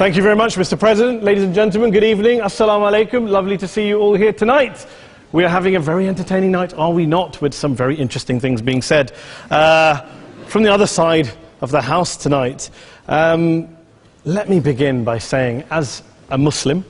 Thank you very much, Mr. President. Ladies and gentlemen, good evening. Assalamu alaikum. Lovely to see you all here tonight. We are having a very entertaining night, are we not, with some very interesting things being said from the other side of the house tonight. Let me begin by saying, as a Muslim,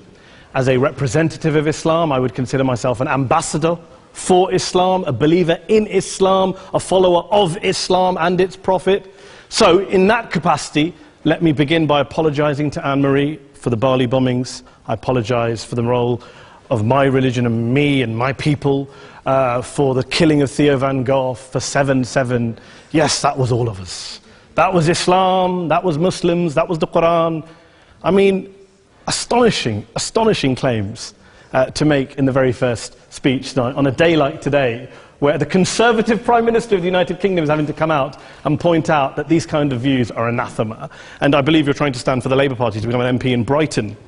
as a representative of Islam, I would consider myself an ambassador for Islam, a believer in Islam, a follower of Islam and its Prophet. So, in that capacity, let me begin by apologizing to Anne-Marie for the Bali bombings. I apologize for the role of my religion and me and my people, for the killing of Theo van Gogh, for 7/7. Yes, that was all of us. That was Islam, that was Muslims, that was the Quran. I mean, astonishing claims to make in the very first speech tonight, on a day like today, where the Conservative Prime Minister of the United Kingdom is having to come out and point out that these kind of views are anathema. And I believe you're trying to stand for the Labour Party to become an MP in Brighton.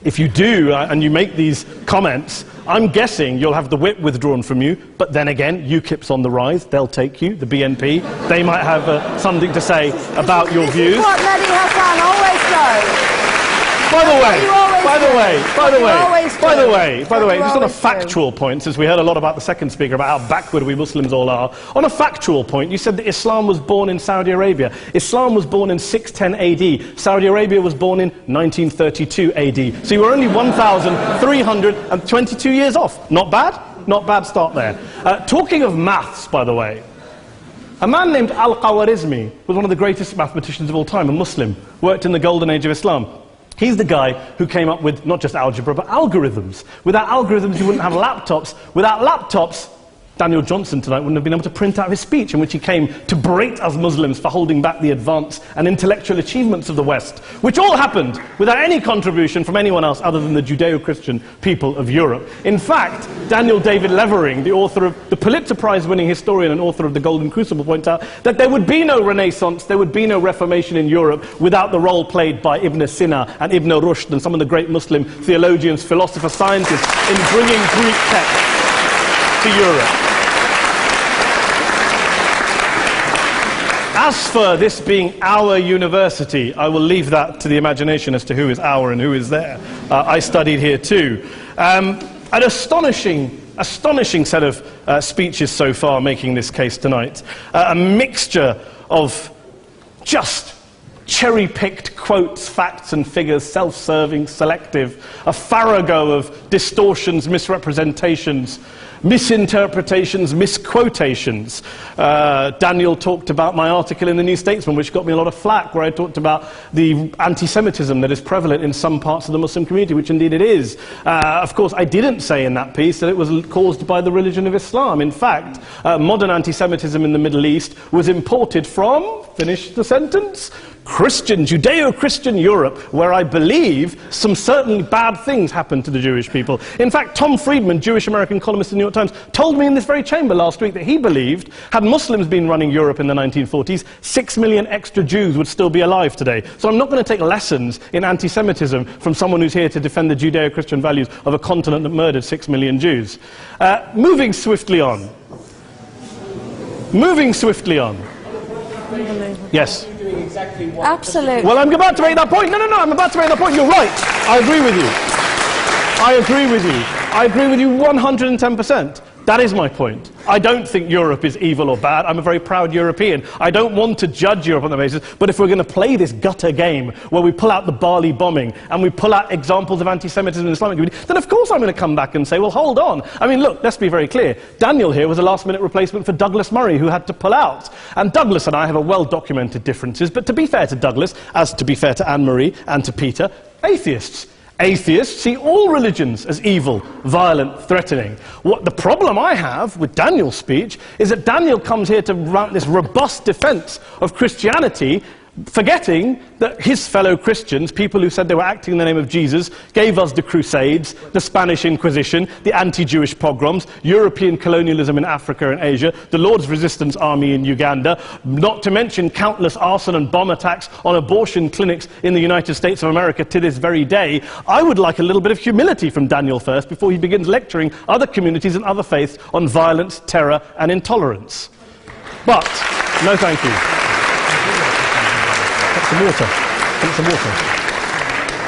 If you do, and you make these comments, I'm guessing you'll have the whip withdrawn from you, but then again, UKIP's on the rise, they'll take you, the BNP, they might have something to say about your views. This is what Mehdi Hassan always does. By the way, just on a factual point, since we heard a lot about the second speaker, about how backward we Muslims all are, on a factual point, you said that Islam was born in Saudi Arabia. Islam was born in 610 AD. Saudi Arabia was born in 1932 AD. So you were only 1,322 years off. Not bad? Not bad start there. Talking of maths, by the way, a man named Al-Khawarizmi was one of the greatest mathematicians of all time, a Muslim, worked in the golden age of Islam. He's the guy who came up with not just algebra, but algorithms. Without algorithms, you wouldn't have laptops. Without laptops, Daniel Johnson tonight wouldn't have been able to print out his speech in which he came to berate us Muslims for holding back the advance and intellectual achievements of the West, which all happened without any contribution from anyone else other than the Judeo-Christian people of Europe. In fact, Daniel David Levering, the author of the Pulitzer Prize-winning historian and author of The Golden Crucible, points out that there would be no Renaissance, there would be no Reformation in Europe without the role played by Ibn Sina and Ibn Rushd and some of the great Muslim theologians, philosophers, scientists in bringing Greek texts to Europe. As for this being our university, I will leave that to the imagination as to who is our and who is there. I studied here too. An astonishing set of speeches so far making this case tonight. A mixture of just cherry-picked quotes, facts and figures, self-serving, selective, a farrago of distortions, misrepresentations, misinterpretations, misquotations. Daniel talked about my article in the New Statesman, which got me a lot of flack, where I talked about the anti-Semitism that is prevalent in some parts of the Muslim community, which indeed it is. Of course, I didn't say in that piece that it was caused by the religion of Islam. In fact, modern anti-Semitism in the Middle East was imported from, finish the sentence, Christian, Judeo-Christian Europe, where I believe some certainly bad things happened to the Jewish people. In fact, Tom Friedman, Jewish-American columnist in the New York Times, told me in this very chamber last week that he believed, had Muslims been running Europe in the 1940s, 6 million extra Jews would still be alive today. So I'm not going to take lessons in anti-Semitism from someone who's here to defend the Judeo-Christian values of a continent that murdered 6 million Jews. Moving swiftly on. Yes. Absolutely. Well, I'm about to make that point. No, I'm about to make that point. You're right. I agree with you. I agree with you 110%. That is my point. I don't think Europe is evil or bad. I'm a very proud European. I don't want to judge Europe on that basis, but if we're going to play this gutter game where we pull out the Bali bombing and we pull out examples of anti-Semitism in the Islamic community, then of course I'm going to come back and say, well, hold on. I mean, look, let's be very clear. Daniel here was a last-minute replacement for Douglas Murray, who had to pull out. And Douglas and I have a well-documented differences, but to be fair to Douglas, as to be fair to Anne-Marie and to Peter, atheists. Atheists see all religions as evil, violent, threatening. What the problem I have with Daniel's speech is that Daniel comes here to run this robust defense of Christianity, forgetting that his fellow Christians, people who said they were acting in the name of Jesus, gave us the Crusades, the Spanish Inquisition, the anti-Jewish pogroms, European colonialism in Africa and Asia, the Lord's Resistance Army in Uganda, not to mention countless arson and bomb attacks on abortion clinics in the United States of America to this very day. I would like a little bit of humility from Daniel first before he begins lecturing other communities and other faiths on violence, terror and intolerance. But, no thank you. Some water.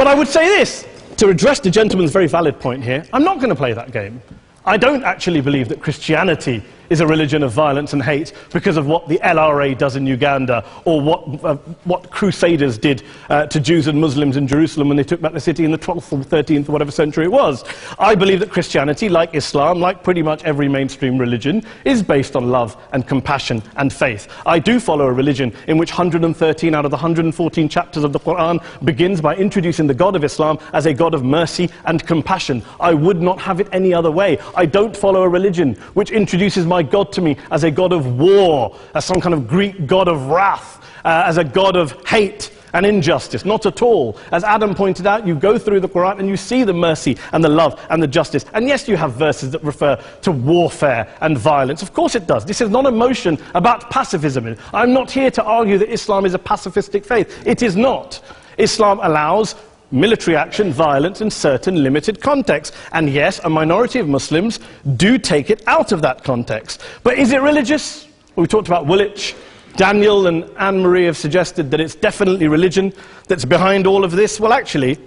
But I would say this, to address the gentleman's very valid point here, I'm not going to play that game. I don't actually believe that Christianity is a religion of violence and hate because of what the LRA does in Uganda or what Crusaders did to Jews and Muslims in Jerusalem when they took back the city in the 12th or 13th or whatever century it was. I believe that Christianity, like Islam, like pretty much every mainstream religion, is based on love and compassion and faith. I do follow a religion in which 113 out of the 114 chapters of the Quran begins by introducing the God of Islam as a God of mercy and compassion. I would not have it any other way. I don't follow a religion which introduces my God to me as a God of war, as some kind of Greek God of wrath, as a God of hate and injustice. Not at all. As Adam pointed out, you go through the Quran and you see the mercy and the love and the justice. And yes, you have verses that refer to warfare and violence. Of course it does. This is not a motion about pacifism. I'm not here to argue that Islam is a pacifistic faith. It is not. Islam allows military action, violence in certain limited contexts. And yes, a minority of Muslims do take it out of that context. But is it religious? We talked about Woolwich. Daniel and Anne-Marie have suggested that it's definitely religion that's behind all of this. Well, actually,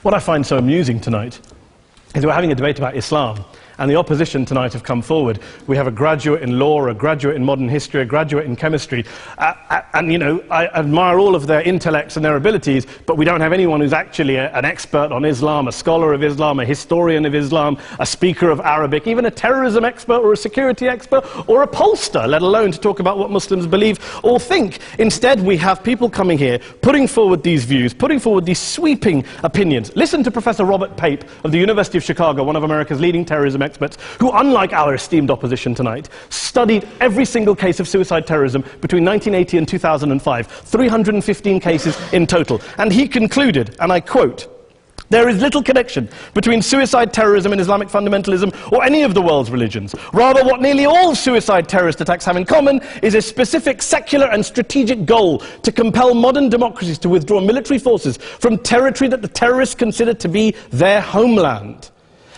what I find so amusing tonight is we're having a debate about Islam. And the opposition tonight have come forward. We have a graduate in law, a graduate in modern history, a graduate in chemistry. And, you know, I admire all of their intellects and their abilities, but we don't have anyone who's actually an expert on Islam, a scholar of Islam, a historian of Islam, a speaker of Arabic, even a terrorism expert or a security expert or a pollster, let alone to talk about what Muslims believe or think. Instead, we have people coming here, putting forward these views, putting forward these sweeping opinions. Listen to Professor Robert Pape of the University of Chicago, one of America's leading terrorism experts, who, unlike our esteemed opposition tonight, studied every single case of suicide terrorism between 1980 and 2005, 315 cases in total. And he concluded, and I quote, "There is little connection between suicide terrorism and Islamic fundamentalism or any of the world's religions. Rather, what nearly all suicide terrorist attacks have in common is a specific secular and strategic goal to compel modern democracies to withdraw military forces from territory that the terrorists consider to be their homeland."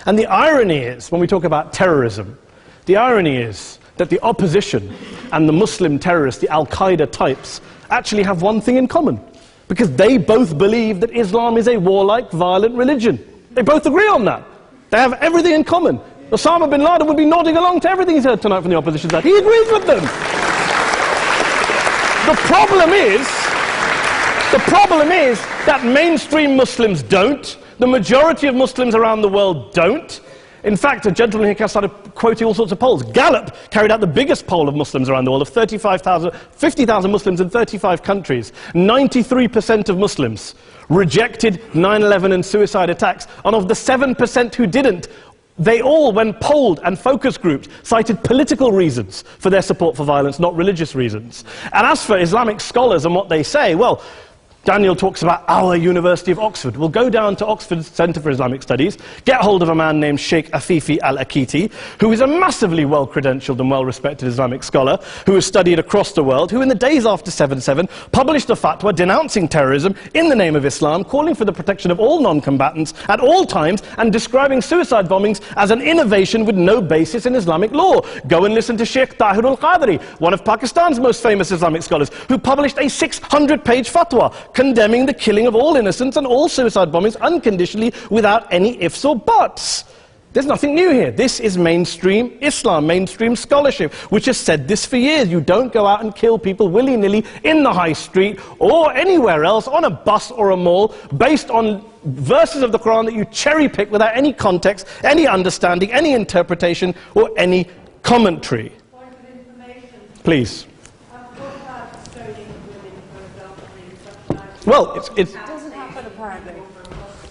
And the irony is, when we talk about terrorism, the irony is that the opposition and the Muslim terrorists, the Al-Qaeda types, actually have one thing in common. Because they both believe that Islam is a warlike, violent religion. They both agree on that. They have everything in common. Osama bin Laden would be nodding along to everything he's heard tonight from the opposition side. He agrees with them. The problem is that mainstream Muslims don't. The majority of Muslims around the world don't. In fact, a gentleman here started quoting all sorts of polls. Gallup carried out the biggest poll of Muslims around the world, of 50,000 Muslims in 35 countries. 93% of Muslims rejected 9/11 and suicide attacks. And of the 7% who didn't, they all, when polled and focus grouped, cited political reasons for their support for violence, not religious reasons. And as for Islamic scholars and what they say, well, Daniel talks about our University of Oxford. We'll go down to Oxford Centre for Islamic Studies, get hold of a man named Sheikh Afifi al-Akiti, who is a massively well-credentialed and well-respected Islamic scholar, who has studied across the world, who in the days after 7/7 published a fatwa denouncing terrorism in the name of Islam, calling for the protection of all non-combatants at all times, and describing suicide bombings as an innovation with no basis in Islamic law. Go and listen to Sheikh Tahir al-Qadri, one of Pakistan's most famous Islamic scholars, who published a 600-page fatwa condemning the killing of all innocents and all suicide bombings unconditionally without any ifs or buts. There's nothing new here. This is mainstream Islam, mainstream scholarship, which has said this for years. You don't go out and kill people willy-nilly in the high street or anywhere else, on a bus or a mall, based on verses of the Quran that you cherry-pick without any context, any understanding, any interpretation, or any commentary. Point of information. Please. Well, it doesn't happen apparently.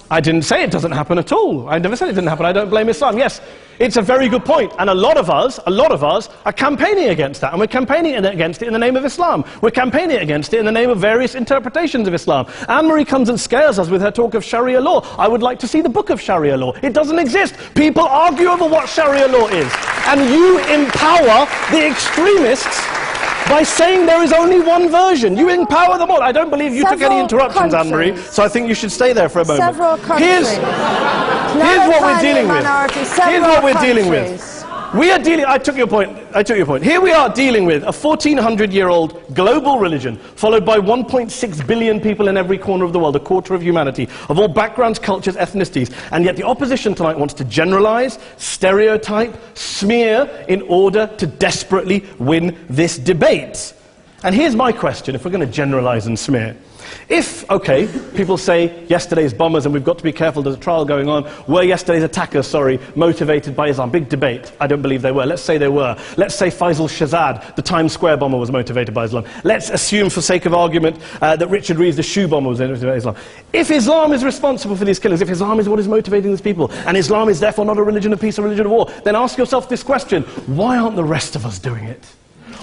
I didn't say it doesn't happen at all. I never said it didn't happen. I don't blame Islam. Yes, it's a very good point. And a lot of us are campaigning against that. And we're campaigning against it in the name of Islam. We're campaigning against it in the name of various interpretations of Islam. Anne-Marie comes and scares us with her talk of Sharia law. I would like to see the book of Sharia law. It doesn't exist. People argue over what Sharia law is. And you empower the extremists by saying there is only one version. You empower them all. I don't believe you took any interruptions, Anne-Marie, so I think you should stay there for a moment. Several countries. Here's what we're dealing with. Here's what we're dealing with. We are dealing, I took your point. Here we are dealing with a 1400-year-old global religion, followed by 1.6 billion people in every corner of the world, a quarter of humanity, of all backgrounds, cultures, ethnicities. And yet the opposition tonight wants to generalize, stereotype, smear, in order to desperately win this debate. And here's my question, if we're going to generalize and smear. If, okay, people say yesterday's bombers, and we've got to be careful, there's a trial going on, were yesterday's attackers, motivated by Islam? Big debate. I don't believe they were. Let's say they were. Let's say Faisal Shahzad, the Times Square bomber, was motivated by Islam. Let's assume, for sake of argument, that Richard Reeves, the shoe bomber, was motivated by Islam. If Islam is responsible for these killings, if Islam is what is motivating these people, and Islam is therefore not a religion of peace, a religion of war, then ask yourself this question: why aren't the rest of us doing it?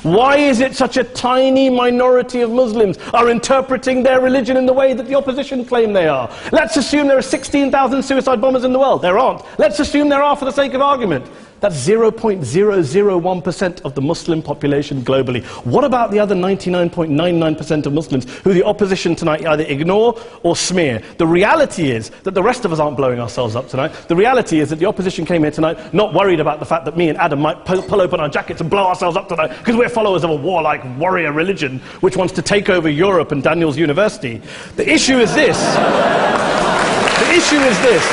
Why is it such a tiny minority of Muslims are interpreting their religion in the way that the opposition claim they are? Let's assume there are 16,000 suicide bombers in the world. There aren't. Let's assume there are for the sake of argument. That's 0.001% of the Muslim population globally. What about the other 99.99% of Muslims who the opposition tonight either ignore or smear? The reality is that the rest of us aren't blowing ourselves up tonight. The reality is that the opposition came here tonight not worried about the fact that me and Adam might pull open our jackets and blow ourselves up tonight because we're followers of a warlike warrior religion which wants to take over Europe and Daniel's university. The issue is this. The issue is this.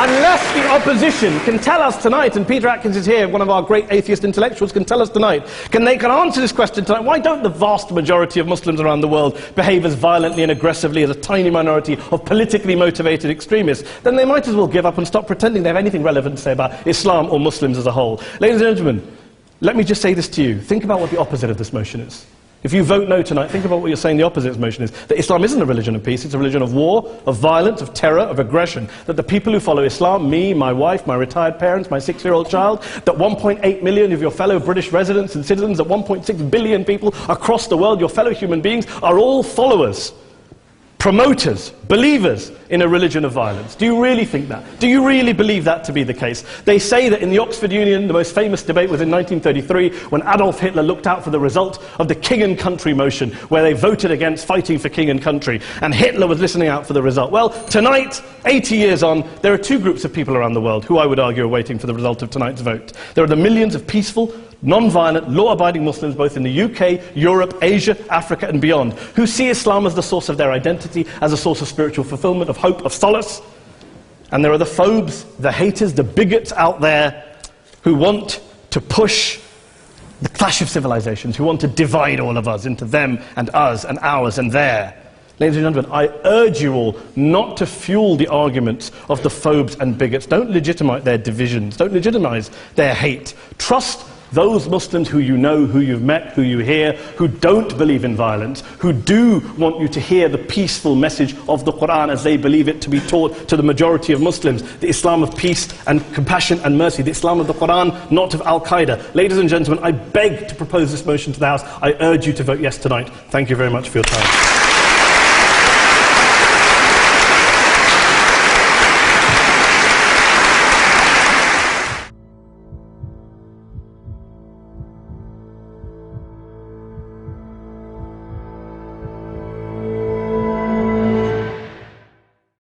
Unless the opposition can tell us tonight, and Peter Atkins is here, one of our great atheist intellectuals, can tell us tonight, can answer this question tonight: why don't the vast majority of Muslims around the world behave as violently and aggressively as a tiny minority of politically motivated extremists? Then they might as well give up and stop pretending they have anything relevant to say about Islam or Muslims as a whole. Ladies and gentlemen, let me just say this to you. Think about what the opposite of this motion is. If you vote no tonight, think about what you're saying the opposite of this motion is. That Islam isn't a religion of peace, it's a religion of war, of violence, of terror, of aggression. That the people who follow Islam, me, my wife, my retired parents, my 6-year-old child, that 1.8 million of your fellow British residents and citizens, that 1.6 billion people across the world, your fellow human beings, are all followers, promoters, believers in a religion of violence. Do you really think that? Do you really believe that to be the case? They say that in the Oxford Union, the most famous debate was in 1933, when Adolf Hitler looked out for the result of the King and Country motion, where they voted against fighting for King and Country, and Hitler was listening out for the result. Well, tonight, 80 years on, there are two groups of people around the world who I would argue are waiting for the result of tonight's vote. There are the millions of peaceful, non-violent, law-abiding Muslims both in the UK, Europe, Asia, Africa and beyond, who see Islam as the source of their identity, as a source of spiritual fulfillment, of hope, of solace. And there are the phobes, the haters, the bigots out there who want to push the clash of civilizations, who want to divide all of us into them and us and ours and their. Ladies and gentlemen, I urge you all not to fuel the arguments of the phobes and bigots. Don't legitimize their divisions. Don't legitimize their hate. Trust those Muslims who you know, who you've met, who you hear, who don't believe in violence, who do want you to hear the peaceful message of the Quran as they believe it to be taught to the majority of Muslims, the Islam of peace and compassion and mercy, the Islam of the Quran, not of Al-Qaeda. Ladies and gentlemen, I beg to propose this motion to the House. I urge you to vote yes tonight. Thank you very much for your time.